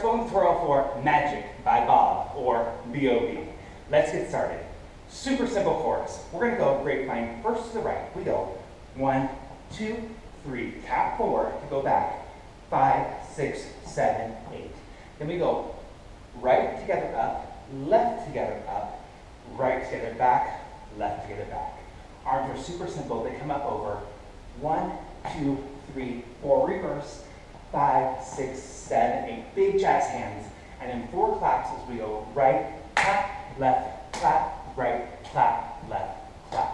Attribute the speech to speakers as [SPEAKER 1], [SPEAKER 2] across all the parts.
[SPEAKER 1] spoken tutorial for Magic by Bob, or B.o.B. Let's get started. Super simple chorus. We're going to go grapevine first to the right. We go 1, 2, 3, tap 4 to go back, 5, 6, 7, 8. Then we go right together up, left together up, right together back, left together back. Arms are super simple. They come up over 1, 2, 3, 4, reverse, 5, 6, 7, 8. Big jazz hands. And then 4 claps as we go right, clap, left, clap, right, clap, left, clap.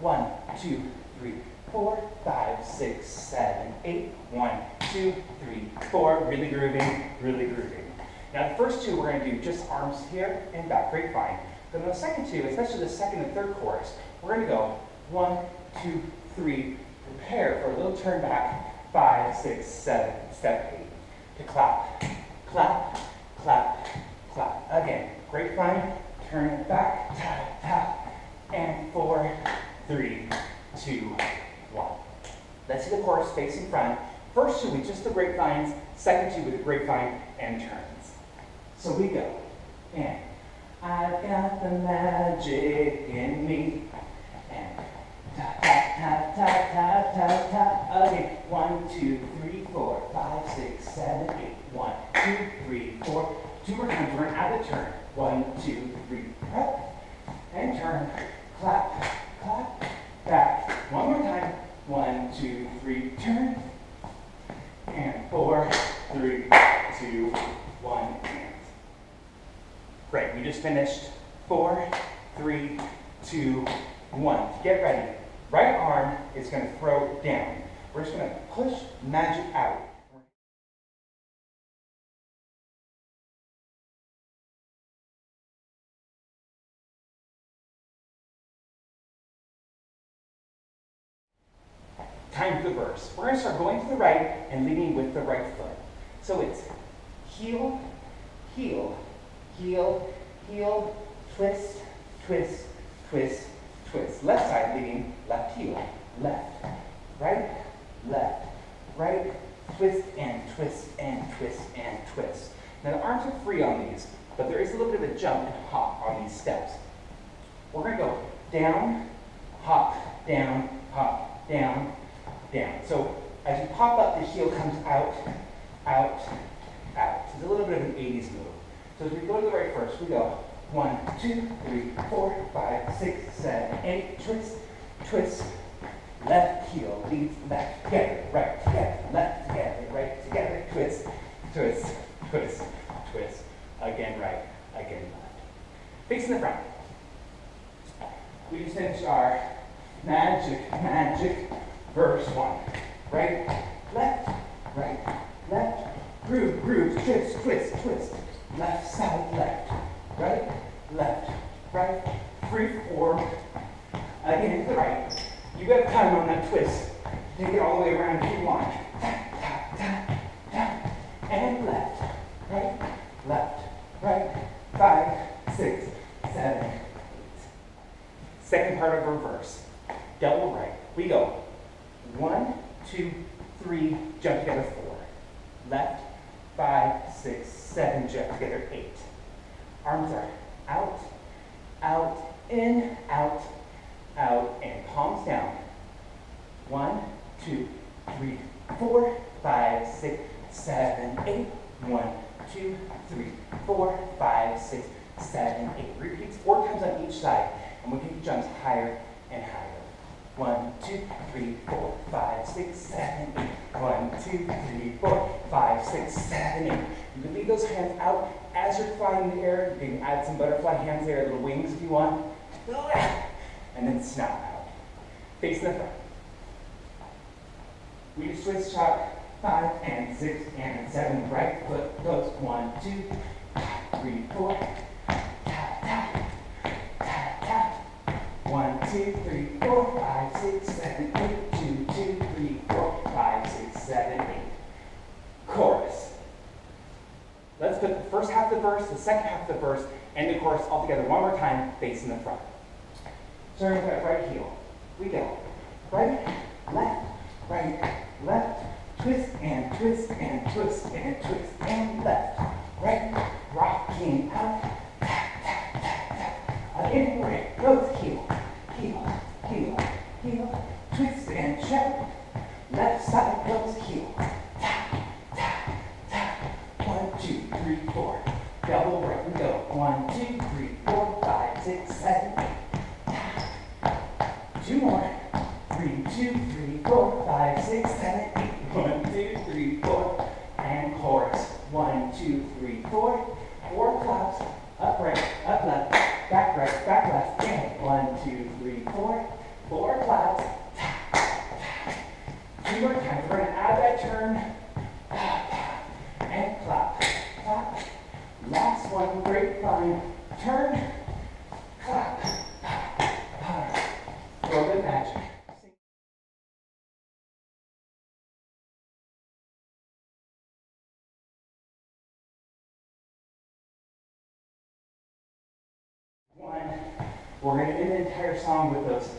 [SPEAKER 1] 1, 2, 3, 4, 5, 6, 7, 8. 1, 2, 3, 4. Really grooving, really grooving. Now the first two we're going to do just arms here and back, grapevine. Then the second two, especially the second and third chorus, we're going to go 1, 2, 3, prepare for a little turn back, 5, 6, 7, step 8. To clap, clap, clap, clap. Again, grapevine, turn it back, tap, tap, and 4, 3, 2, 1. Let's see the chorus facing front. First two with just the grapevines, second two with the grapevine and turns. So we go, and I've got the magic in me, and tap, tap, tap, tap, tap, tap, tap. Again, 1, 2, 3, 4, 5, 6, 7, 8. 1, 2, 3, 4. 2 more times. We're going to add the turn. 1, 2, 3, up, and turn. Clap, clap, back. One more time. 1, 2, 3, turn, and 4, 3, 2, 1, and. Great. We just finished 4, 3, 2, 1. Get ready. Right arm is going to throw down. We're just going to push magic out. Time for the verse. We're going to start going to the right and leading with the right foot. So it's heel, heel, heel, heel, twist, twist, twist, twist. Left side leading, left heel, left, right, right, twist and twist and twist and twist. Now the arms are free on these, but there is a little bit of a jump and hop on these steps. We're going to go down, hop, down, down. So as you pop up, the heel comes out, out, out. So it's a little bit of an 80s move. So as we go to the right first, we go 1, 2, 3, 4, 5, 6, 7, 8. Twist, twist. Left heel leads left together, right together, left together, right together. Twist, twist, twist, twist. Again right, again left. Facing the front. We just finished our magic, magic. Verse 1. Right, left, groove, groove, twist, twist, twist. Left side, left, right, free form. Again to the right. You got time on that twist. Take it all the way around if you want. Tap, tap, tap, tap. And left, right, 5, 6, 7, 8. Second part of reverse. Double right. We go 1, 2, 3, jump together 4. Left, 5, 6, 7, jump together 8. Arms are out, out, in, out, out, and palms down. 1, 2, 3, 4, 5, 6, 7, 8. 1, 2, 3, 4, 5, 6, 7, 8. Repeats 4 times on each side, and we can jumps higher and higher. 1, 2, 3, 4, 5, 6, 7, 8. 1, 2, 3, 4, 5, 6, 7, 8. You can leave those hands out as you're flying in the air. You can add some butterfly hands there, little wings if you want. And then snap out. Facing the front. We just twist chop 5 and 6 and 7. Right foot goes 1, 2, 3, 4. Tap, tap, tap, tap. 1, 2, 3, 4, 5, 6, 7, 8. 2, 2, 3, 4, 5, 6, 7, 8. Chorus. Let's put the first half of the verse, the second half of the verse, and the chorus all together one more time, facing the front. Starting with that right heel. We go right, left, twist and twist and twist and twist and left, right, rocking out, tap, tap, tap, tap. Again, right, goes heel, heel, heel, heel, twist and shout. Left side goes heel, tap, tap, tap. 1, 2, 3, 4. Double right, we go. 1, 2, 3, 4, 5, 6, 7, 8. Tap. 2 more. 3, 2, 3, 4, 5, 6, 7, 8. 1, 2, 3, 4. And chorus. 1, 2, 3, 4. 4 claps. Up right, up left, back right, back left. And 1, 2, 3, 4. 4 claps. Tap, tap. 2 more times. We're going to add that turn. And clap, clap. Last one, grapevine. Turn, clap. Throw the magic. One. We're going to end the entire song with those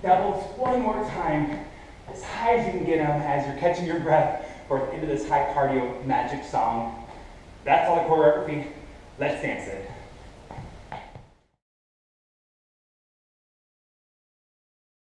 [SPEAKER 1] doubles one more time, as high as you can get them as you're catching your breath for the end of this high cardio magic song. That's all the choreography. Let's dance it.